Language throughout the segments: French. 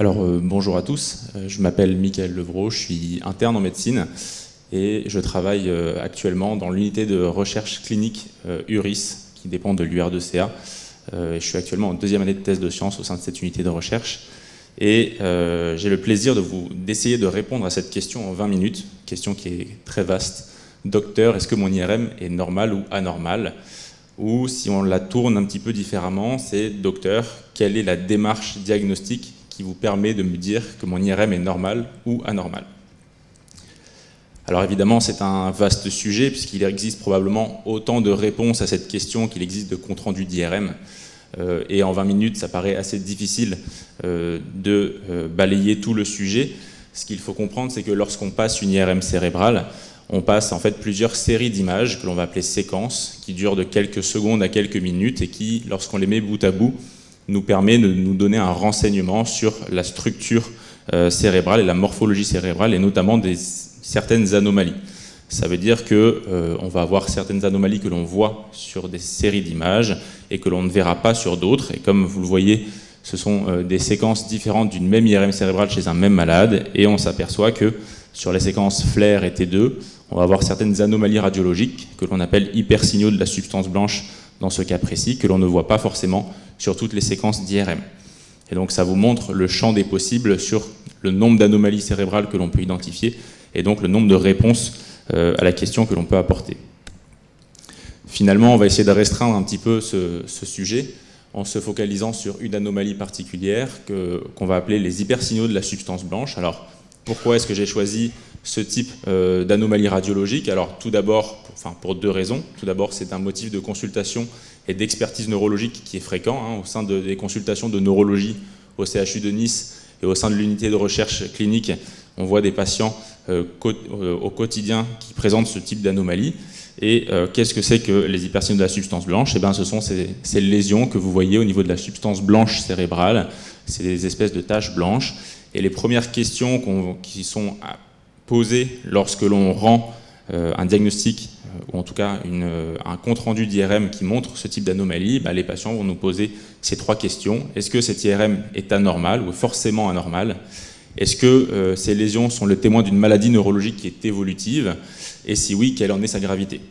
Bonjour à tous, je m'appelle Mickaël Levrault, je suis interne en médecine et je travaille actuellement dans l'unité de recherche clinique URIS qui dépend de l'UR2CA. Je suis actuellement en deuxième année de thèse de sciences au sein de cette unité de recherche et j'ai le plaisir d'essayer de répondre à cette question en 20 minutes, question qui est très vaste. Docteur, est-ce que mon IRM est normal ou anormal? Ou si on la tourne un petit peu différemment, c'est docteur, quelle est la démarche diagnostique qui vous permet de me dire que mon IRM est normal ou anormal? Alors évidemment, c'est un vaste sujet puisqu'il existe probablement autant de réponses à cette question qu'il existe de compte rendu d'IRM. Et en 20 minutes, ça paraît assez difficile de balayer tout le sujet. Ce qu'il faut comprendre, c'est que lorsqu'on passe une IRM cérébrale, on passe en fait plusieurs séries d'images que l'on va appeler séquences, qui durent de quelques secondes à quelques minutes et qui, lorsqu'on les met bout à bout, nous permet de nous donner un renseignement sur la structure cérébrale et la morphologie cérébrale et notamment certaines anomalies. Ça veut dire qu'on va avoir certaines anomalies que l'on voit sur des séries d'images et que l'on ne verra pas sur d'autres. Et comme vous le voyez, ce sont des séquences différentes d'une même IRM cérébrale chez un même malade et on s'aperçoit que sur les séquences FLAIR et T2, on va avoir certaines anomalies radiologiques que l'on appelle hypersignaux de la substance blanche dans ce cas précis, que l'on ne voit pas forcément sur toutes les séquences d'IRM. Et donc ça vous montre le champ des possibles sur le nombre d'anomalies cérébrales que l'on peut identifier et donc le nombre de réponses à la question que l'on peut apporter. Finalement, on va essayer de restreindre un petit peu ce sujet en se focalisant sur une anomalie particulière qu'on va appeler les hypersignaux de la substance blanche. Alors, pourquoi est-ce que j'ai choisi ce type d'anomalie radiologique? Alors tout d'abord, pour deux raisons. Tout d'abord, c'est un motif de consultation et d'expertise neurologique qui est fréquent au sein des consultations de neurologie au CHU de Nice et au sein de l'unité de recherche clinique. On voit des patients au quotidien qui présentent ce type d'anomalie. Et qu'est-ce que c'est que les hypersignaux de la substance blanche? Ce sont ces lésions que vous voyez au niveau de la substance blanche cérébrale. C'est des espèces de taches blanches. Et les premières questions qui sont posées lorsque l'on rend un diagnostic, ou en tout cas un compte-rendu d'IRM qui montre ce type d'anomalie, les patients vont nous poser ces trois questions. Est-ce que cet IRM est anormal ou forcément anormal? Est-ce que ces lésions sont le témoin d'une maladie neurologique qui est évolutive? Et si oui, quelle en est sa gravité?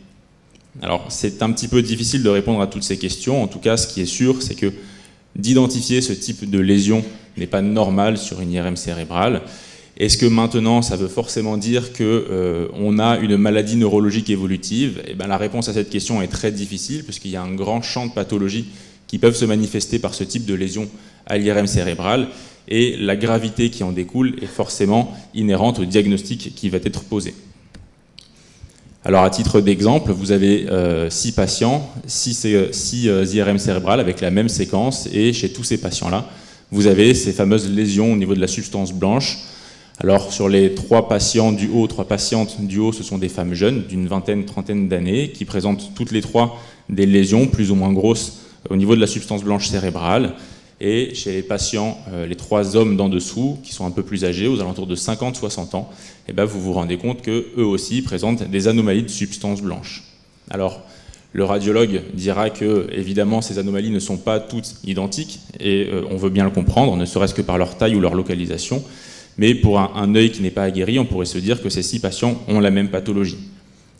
Alors, c'est un petit peu difficile de répondre à toutes ces questions. En tout cas, ce qui est sûr, c'est que d'identifier ce type de lésion n'est pas normal sur une IRM cérébrale. Est-ce que maintenant, ça veut forcément dire qu'on a une maladie neurologique évolutive? La réponse à cette question est très difficile, puisqu'il y a un grand champ de pathologies qui peuvent se manifester par ce type de lésion à l'IRM cérébrale, et la gravité qui en découle est forcément inhérente au diagnostic qui va être posé. Alors, à titre d'exemple, vous avez 6 patients, 6 IRM cérébrales avec la même séquence, et chez tous ces patients-là, vous avez ces fameuses lésions au niveau de la substance blanche. Alors, sur les 3 patientes du haut, ce sont des femmes jeunes d'une vingtaine, trentaine d'années qui présentent toutes les 3 des lésions plus ou moins grosses au niveau de la substance blanche cérébrale. Et chez les patients, les 3 hommes d'en dessous, qui sont un peu plus âgés, aux alentours de 50-60 ans, vous vous rendez compte qu'eux aussi présentent des anomalies de substance blanche. Alors, le radiologue dira que, évidemment, ces anomalies ne sont pas toutes identiques, et on veut bien le comprendre, ne serait-ce que par leur taille ou leur localisation, mais pour un œil qui n'est pas aguerri, on pourrait se dire que ces 6 patients ont la même pathologie.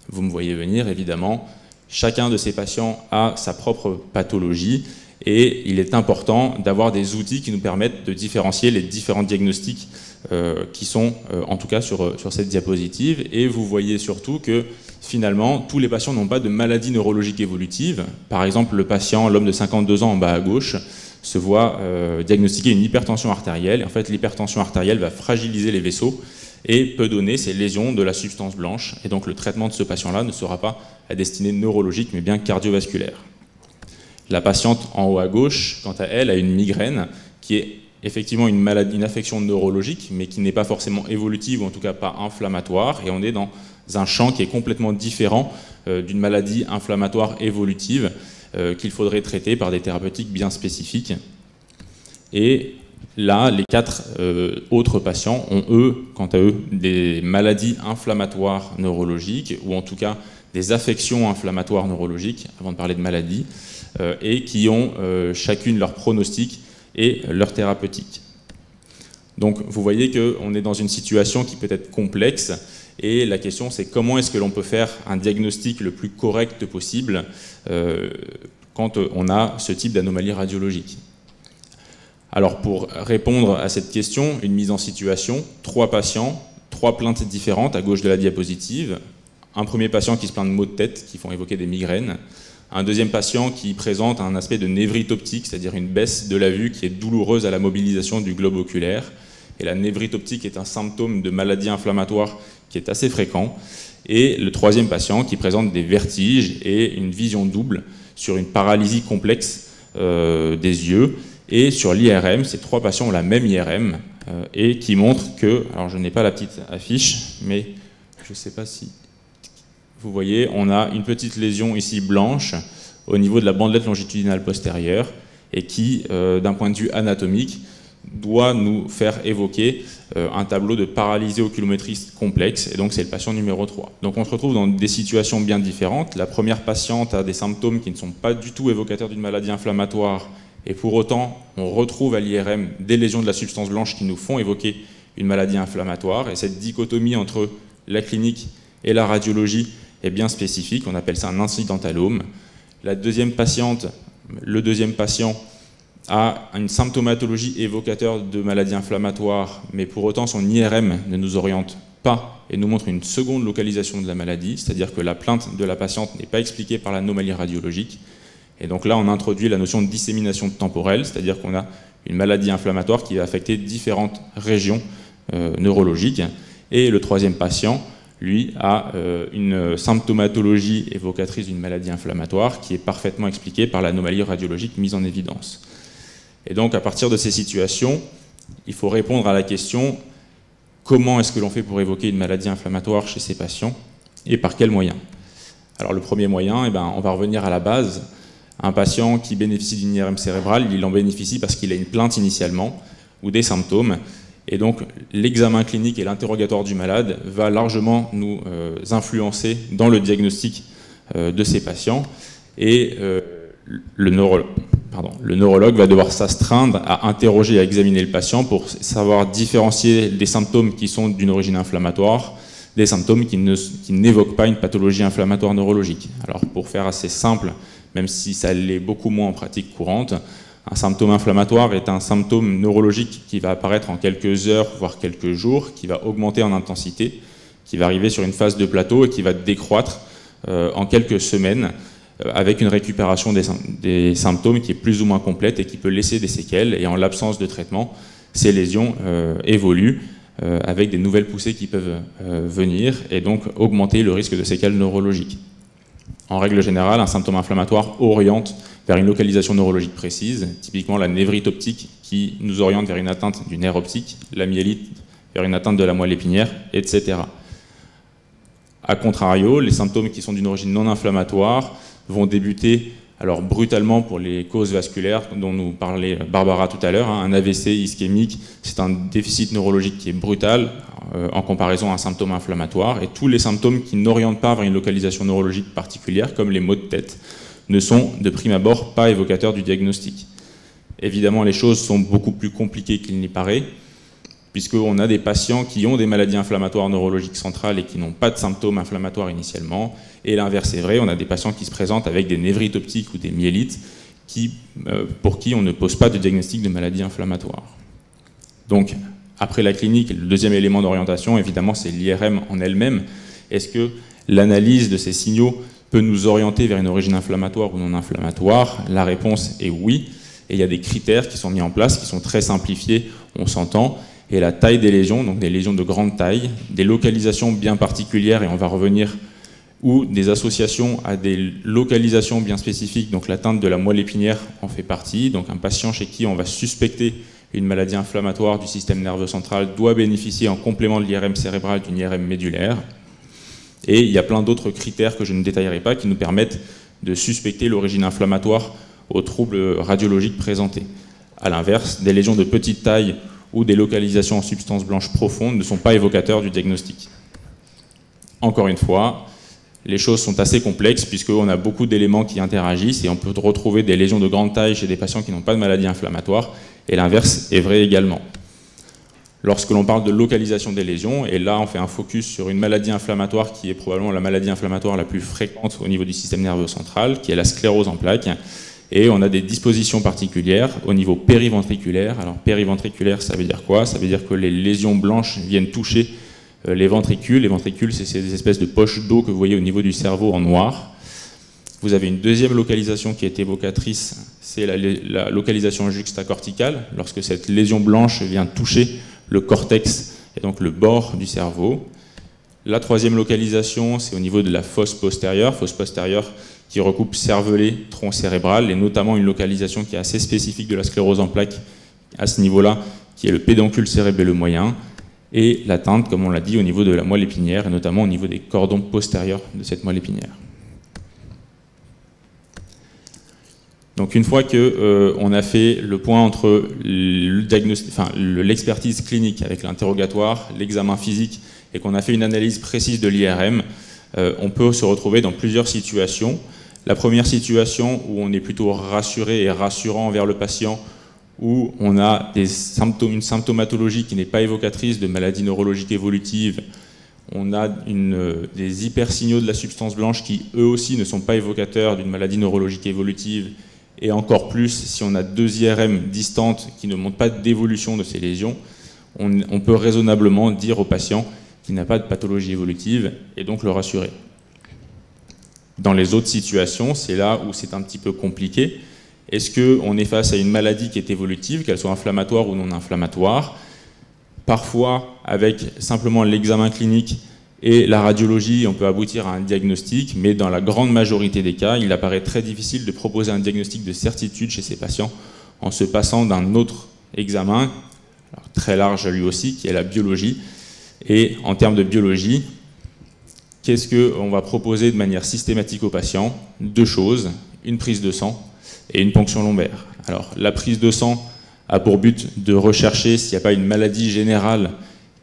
Vous me voyez venir, évidemment, chacun de ces patients a sa propre pathologie, et il est important d'avoir des outils qui nous permettent de différencier les différents diagnostics qui sont en tout cas sur cette diapositive. Et vous voyez surtout que finalement, tous les patients n'ont pas de maladie neurologique évolutive. Par exemple, le patient, l'homme de 52 ans en bas à gauche, se voit diagnostiquer une hypertension artérielle. Et en fait, l'hypertension artérielle va fragiliser les vaisseaux et peut donner ces lésions de la substance blanche. Et donc le traitement de ce patient-là ne sera pas à destinée neurologique, mais bien cardiovasculaire. La patiente en haut à gauche, quant à elle, a une migraine qui est effectivement une affection neurologique, mais qui n'est pas forcément évolutive, ou en tout cas pas inflammatoire, et on est dans un champ qui est complètement différent d'une maladie inflammatoire évolutive qu'il faudrait traiter par des thérapeutiques bien spécifiques. Et là, les 4 autres patients ont, quant à eux, des maladies inflammatoires neurologiques, ou en tout cas des affections inflammatoires neurologiques, avant de parler de maladies, et qui ont chacune leur pronostic et leur thérapeutique. Donc vous voyez qu'on est dans une situation qui peut être complexe, et la question c'est comment est-ce que l'on peut faire un diagnostic le plus correct possible quand on a ce type d'anomalie radiologique. Alors pour répondre à cette question, une mise en situation, 3 patients, 3 plaintes différentes à gauche de la diapositive. Un premier patient qui se plaint de maux de tête qui font évoquer des migraines. Un deuxième patient qui présente un aspect de névrite optique, c'est-à-dire une baisse de la vue qui est douloureuse à la mobilisation du globe oculaire. Et la névrite optique est un symptôme de maladie inflammatoire qui est assez fréquent. Et le troisième patient qui présente des vertiges et une vision double sur une paralysie complexe des yeux. Et sur l'IRM, ces 3 patients ont la même IRM et qui montrent que, alors je n'ai pas la petite affiche, mais je ne sais pas si vous voyez, on a une petite lésion ici blanche au niveau de la bandelette longitudinale postérieure et qui, d'un point de vue anatomique, doit nous faire évoquer un tableau de paralysie oculométrique complexe, et donc c'est le patient numéro 3. Donc on se retrouve dans des situations bien différentes. La première patiente a des symptômes qui ne sont pas du tout évocateurs d'une maladie inflammatoire, et pour autant on retrouve à l'IRM des lésions de la substance blanche qui nous font évoquer une maladie inflammatoire, et cette dichotomie entre la clinique et la radiologie est bien spécifique, on appelle ça un incidentalome. La deuxième patiente, le deuxième patient a une symptomatologie évocateur de maladie inflammatoire, mais pour autant son IRM ne nous oriente pas et nous montre une seconde localisation de la maladie, c'est-à-dire que la plainte de la patiente n'est pas expliquée par l'anomalie radiologique. Et donc là, on introduit la notion de dissémination temporelle, c'est-à-dire qu'on a une maladie inflammatoire qui va affecter différentes régions neurologiques. Et le troisième patient, lui, a une symptomatologie évocatrice d'une maladie inflammatoire qui est parfaitement expliquée par l'anomalie radiologique mise en évidence. Et donc, à partir de ces situations, il faut répondre à la question comment est-ce que l'on fait pour évoquer une maladie inflammatoire chez ces patients et par quels moyens? Alors, le premier moyen, on va revenir à la base. Un patient qui bénéficie d'une IRM cérébrale, il en bénéficie parce qu'il a une plainte initialement ou des symptômes. Et donc, l'examen clinique et l'interrogatoire du malade va largement nous influencer dans le diagnostic de ces patients. Et le neurologue va devoir s'astreindre à interroger et à examiner le patient pour savoir différencier les symptômes qui sont d'une origine inflammatoire des symptômes qui n'évoquent pas une pathologie inflammatoire neurologique. Alors, pour faire assez simple, même si ça l'est beaucoup moins en pratique courante, un symptôme inflammatoire est un symptôme neurologique qui va apparaître en quelques heures, voire quelques jours, qui va augmenter en intensité, qui va arriver sur une phase de plateau et qui va décroître en quelques semaines avec une récupération des symptômes qui est plus ou moins complète et qui peut laisser des séquelles. Et en l'absence de traitement, ces lésions évoluent avec des nouvelles poussées qui peuvent venir et donc augmenter le risque de séquelles neurologiques. En règle générale, un symptôme inflammatoire oriente vers une localisation neurologique précise, typiquement la névrite optique qui nous oriente vers une atteinte du nerf optique, la myélite vers une atteinte de la moelle épinière, etc. A contrario, les symptômes qui sont d'une origine non inflammatoire vont débuter alors brutalement pour les causes vasculaires dont nous parlait Barbara tout à l'heure. Un AVC ischémique, c'est un déficit neurologique qui est brutal en comparaison à un symptôme inflammatoire, et tous les symptômes qui n'orientent pas vers une localisation neurologique particulière, comme les maux de tête, ne sont de prime abord pas évocateurs du diagnostic. Évidemment, les choses sont beaucoup plus compliquées qu'il n'y paraît, puisqu'on a des patients qui ont des maladies inflammatoires neurologiques centrales et qui n'ont pas de symptômes inflammatoires initialement, et l'inverse est vrai, on a des patients qui se présentent avec des névrites optiques ou des myélites pour qui on ne pose pas de diagnostic de maladie inflammatoire. Donc, après la clinique, le deuxième élément d'orientation, évidemment, c'est l'IRM en elle-même. Est-ce que l'analyse de ces signaux peut nous orienter vers une origine inflammatoire ou non inflammatoire? La réponse est oui, et il y a des critères qui sont mis en place, qui sont très simplifiés, on s'entend, et la taille des lésions, donc des lésions de grande taille, des localisations bien particulières, et on va revenir, ou des associations à des localisations bien spécifiques, donc l'atteinte de la moelle épinière en fait partie, donc un patient chez qui on va suspecter une maladie inflammatoire du système nerveux central doit bénéficier en complément de l'IRM cérébral d'une IRM médulaire. Et il y a plein d'autres critères que je ne détaillerai pas qui nous permettent de suspecter l'origine inflammatoire aux troubles radiologiques présentés. A l'inverse, des lésions de petite taille ou des localisations en substance blanche profonde ne sont pas évocateurs du diagnostic. Encore une fois, les choses sont assez complexes puisqu'on a beaucoup d'éléments qui interagissent et on peut retrouver des lésions de grande taille chez des patients qui n'ont pas de maladie inflammatoire, et l'inverse est vrai également. lorsque l'on parle de localisation des lésions, et là on fait un focus sur une maladie inflammatoire qui est probablement la maladie inflammatoire la plus fréquente au niveau du système nerveux central, qui est la sclérose en plaques, et on a des dispositions particulières au niveau périventriculaire. Alors périventriculaire, ça veut dire quoi? Ça veut dire que les lésions blanches viennent toucher les ventricules. Les ventricules, c'est ces espèces de poches d'eau que vous voyez au niveau du cerveau en noir. Vous avez une deuxième localisation qui est évocatrice, c'est la localisation juxtacorticale, lorsque cette lésion blanche vient toucher le cortex et donc le bord du cerveau. La troisième localisation, c'est au niveau de la fosse postérieure qui recoupe cervelet, tronc cérébral, et notamment une localisation qui est assez spécifique de la sclérose en plaques à ce niveau-là, qui est le pédoncule cérébelleux moyen, et l'atteinte, comme on l'a dit, au niveau de la moelle épinière, et notamment au niveau des cordons postérieurs de cette moelle épinière. Donc une fois qu'on a fait le point entre l'expertise clinique avec l'interrogatoire, l'examen physique, et qu'on a fait une analyse précise de l'IRM, on peut se retrouver dans plusieurs situations. La première situation où on est plutôt rassuré et rassurant envers le patient, où on a une symptomatologie qui n'est pas évocatrice de maladies neurologiques évolutives, on a des hypersignaux de la substance blanche qui eux aussi ne sont pas évocateurs d'une maladie neurologique évolutive, et encore plus si on a deux IRM distantes qui ne montrent pas d'évolution de ces lésions, on peut raisonnablement dire au patient qu'il n'a pas de pathologie évolutive et donc le rassurer. Dans les autres situations, c'est là où c'est un petit peu compliqué. Est-ce qu'on est face à une maladie qui est évolutive, qu'elle soit inflammatoire ou non inflammatoire? Parfois, avec simplement l'examen clinique et la radiologie, on peut aboutir à un diagnostic, mais dans la grande majorité des cas, il apparaît très difficile de proposer un diagnostic de certitude chez ces patients en se passant d'un autre examen, alors très large lui aussi, qui est la biologie. Et en termes de biologie, qu'est-ce qu'on va proposer de manière systématique aux patients? Deux choses, une prise de sang et une ponction lombaire. Alors, la prise de sang a pour but de rechercher s'il n'y a pas une maladie générale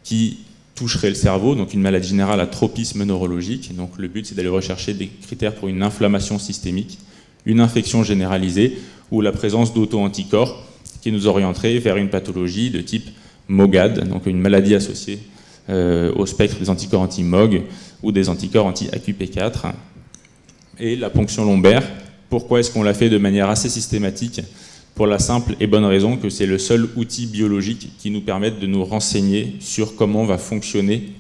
qui toucherait le cerveau, donc une maladie générale à tropisme neurologique. Donc le but, c'est d'aller rechercher des critères pour une inflammation systémique, une infection généralisée ou la présence d'auto-anticorps qui nous orienterait vers une pathologie de type MOGAD, donc une maladie associée au spectre des anticorps anti-MOG ou des anticorps anti-AQP4. Et la ponction lombaire, pourquoi est-ce qu'on l'a fait de manière assez systématique? Pour la simple et bonne raison que c'est le seul outil biologique qui nous permette de nous renseigner sur comment va fonctionner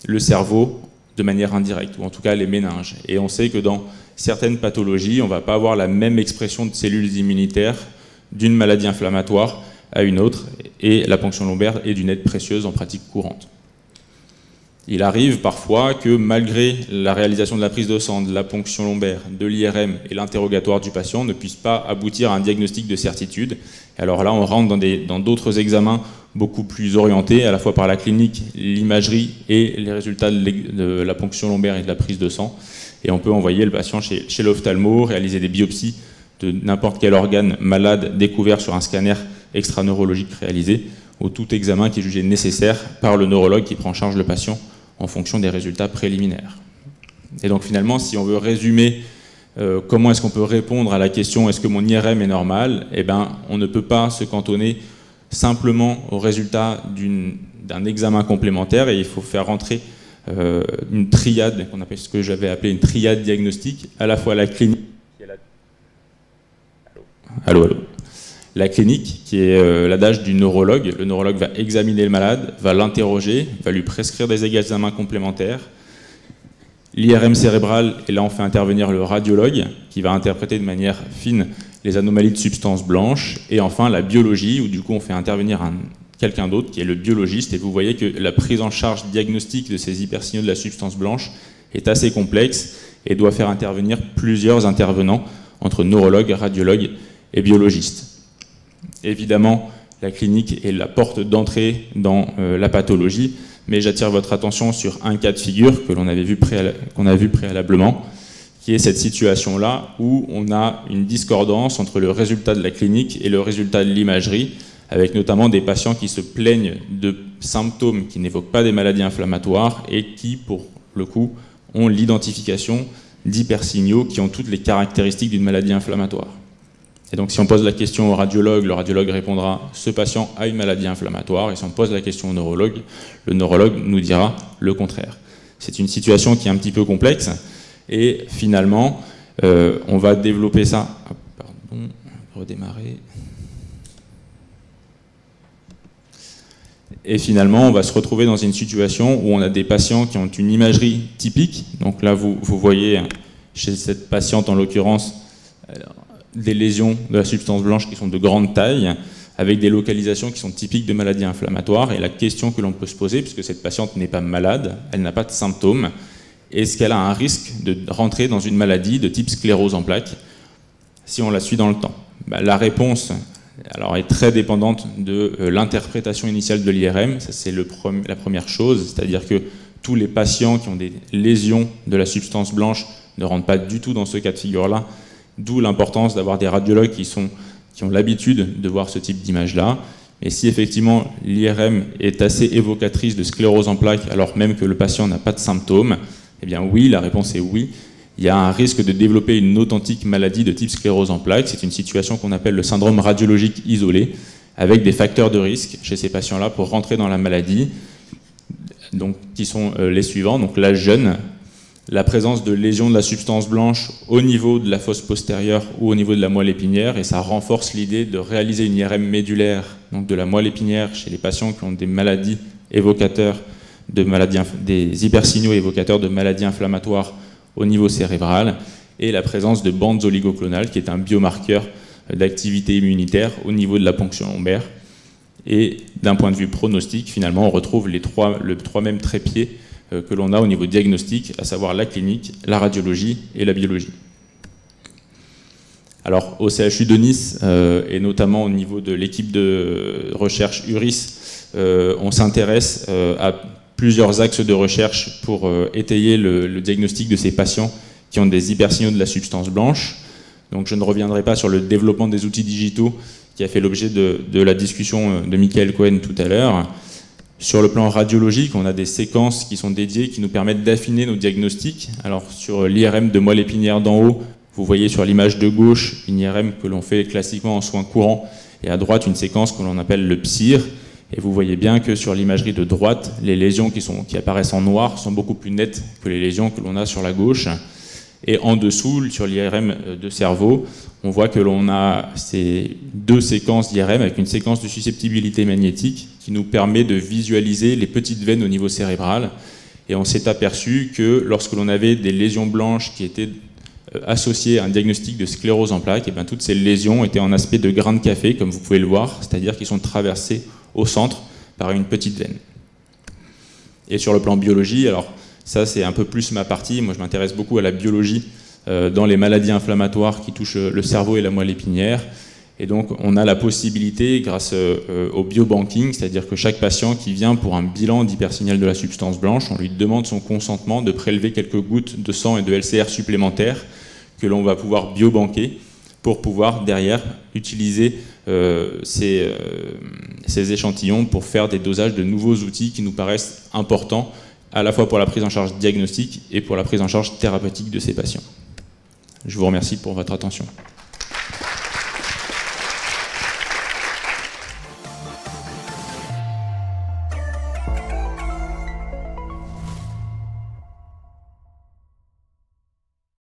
le cerveau de manière indirecte, ou en tout cas les méninges. Et on sait que dans certaines pathologies, on ne va pas avoir la même expression de cellules immunitaires d'une maladie inflammatoire à une autre, et la ponction lombaire est d'une aide précieuse en pratique courante. Il arrive parfois que malgré la réalisation de la prise de sang, de la ponction lombaire, de l'IRM et l'interrogatoire du patient, on ne puisse pas aboutir à un diagnostic de certitude. Et alors là, on rentre dans d'autres examens beaucoup plus orientés, à la fois par la clinique, l'imagerie et les résultats de la ponction lombaire et de la prise de sang. Et on peut envoyer le patient chez l'ophtalmo, réaliser des biopsies de n'importe quel organe malade découvert sur un scanner extraneurologique réalisé, ou tout examen qui est jugé nécessaire par le neurologue qui prend en charge le patient en fonction des résultats préliminaires. Et donc finalement, si on veut résumer comment est-ce qu'on peut répondre à la question est-ce que mon IRM est normal, eh ben, on ne peut pas se cantonner simplement au résultat d'un examen complémentaire, et il faut faire rentrer une triade, qu'on appelle ce que j'avais appelé une triade diagnostique, à la fois la clinique, la clinique, qui est l'adage du neurologue. Le neurologue va examiner le malade, va l'interroger, va lui prescrire des examens complémentaires. L'IRM cérébral, et là on fait intervenir le radiologue, qui va interpréter de manière fine les anomalies de substances blanches. Et enfin la biologie, où du coup on fait intervenir quelqu'un d'autre, qui est le biologiste. Et vous voyez que la prise en charge diagnostique de ces hypersignaux de la substance blanche est assez complexe et doit faire intervenir plusieurs intervenants entre neurologue, radiologue et biologiste. Évidemment, la clinique est la porte d'entrée dans la pathologie, mais j'attire votre attention sur un cas de figure qu'on a vu préalablement, qui est cette situation-là où on a une discordance entre le résultat de la clinique et le résultat de l'imagerie, avec notamment des patients qui se plaignent de symptômes qui n'évoquent pas des maladies inflammatoires et qui, pour le coup, ont l'identification d'hypersignaux qui ont toutes les caractéristiques d'une maladie inflammatoire. Et donc si on pose la question au radiologue, le radiologue répondra « ce patient a une maladie inflammatoire » et si on pose la question au neurologue, le neurologue nous dira le contraire. C'est une situation qui est un petit peu complexe et finalement on va développer ça. Ah, pardon, redémarrer. Et finalement, on va se retrouver dans une situation où on a des patients qui ont une imagerie typique. Donc là, vous voyez chez cette patiente en l'occurrence des lésions de la substance blanche qui sont de grande taille, avec des localisations qui sont typiques de maladies inflammatoires. Et la question que l'on peut se poser, puisque cette patiente n'est pas malade, elle n'a pas de symptômes, est-ce qu'elle a un risque de rentrer dans une maladie de type sclérose en plaques si on la suit dans le temps? La réponse est très dépendante de l'interprétation initiale de l'IRM. Ça, c'est la première chose, c'est-à-dire que tous les patients qui ont des lésions de la substance blanche ne rentrent pas du tout dans ce cas de figure-là, d'où l'importance d'avoir des radiologues qui ont l'habitude de voir ce type d'image-là. Et si effectivement l'IRM est assez évocatrice de sclérose en plaques, alors même que le patient n'a pas de symptômes, eh bien oui, la réponse est oui. Il y a un risque de développer une authentique maladie de type sclérose en plaques. C'est une situation qu'on appelle le syndrome radiologique isolé, avec des facteurs de risque chez ces patients-là pour rentrer dans la maladie, donc, qui sont les suivants. Donc l'âge jeune, la présence de lésions de la substance blanche au niveau de la fosse postérieure ou au niveau de la moelle épinière, et ça renforce l'idée de réaliser une IRM médulaire, donc de la moelle épinière chez les patients qui ont des maladies évocateurs des hypersignaux évocateurs de maladies inflammatoires au niveau cérébral, et la présence de bandes oligoclonales, qui est un biomarqueur d'activité immunitaire au niveau de la ponction lombaire. Et d'un point de vue pronostic, finalement, on retrouve les trois mêmes trépieds que l'on a au niveau diagnostic, à savoir la clinique, la radiologie et la biologie. Alors, au CHU de Nice, et notamment au niveau de l'équipe de recherche URIS, on s'intéresse à plusieurs axes de recherche pour étayer le diagnostic de ces patients qui ont des hypersignaux de la substance blanche. Donc je ne reviendrai pas sur le développement des outils digitaux qui a fait l'objet de la discussion de Michael Cohen tout à l'heure. Sur le plan radiologique, on a des séquences qui sont dédiées, qui nous permettent d'affiner nos diagnostics. Alors sur l'IRM de moelle épinière d'en haut, vous voyez sur l'image de gauche une IRM que l'on fait classiquement en soins courants, et à droite une séquence que l'on appelle le PSIR. Et vous voyez bien que sur l'imagerie de droite, les lésions qui apparaissent en noir sont beaucoup plus nettes que les lésions que l'on a sur la gauche. Et en dessous, sur l'IRM de cerveau, on voit que l'on a ces deux séquences d'IRM avec une séquence de susceptibilité magnétique qui nous permet de visualiser les petites veines au niveau cérébral. Et on s'est aperçu que lorsque l'on avait des lésions blanches qui étaient associées à un diagnostic de sclérose en plaques, et bien toutes ces lésions étaient en aspect de grain de café, comme vous pouvez le voir, c'est-à-dire qu'ils sont traversés au centre par une petite veine. Et sur le plan biologie, alors ça c'est un peu plus ma partie, moi je m'intéresse beaucoup à la biologie dans les maladies inflammatoires qui touchent le cerveau et la moelle épinière, et donc on a la possibilité grâce au biobanking, c'est-à-dire que chaque patient qui vient pour un bilan d'hypersignal de la substance blanche, on lui demande son consentement de prélever quelques gouttes de sang et de LCR supplémentaires que l'on va pouvoir biobanquer pour pouvoir derrière utiliser ces échantillons pour faire des dosages de nouveaux outils qui nous paraissent importants à la fois pour la prise en charge diagnostique et pour la prise en charge thérapeutique de ces patients. Je vous remercie pour votre attention.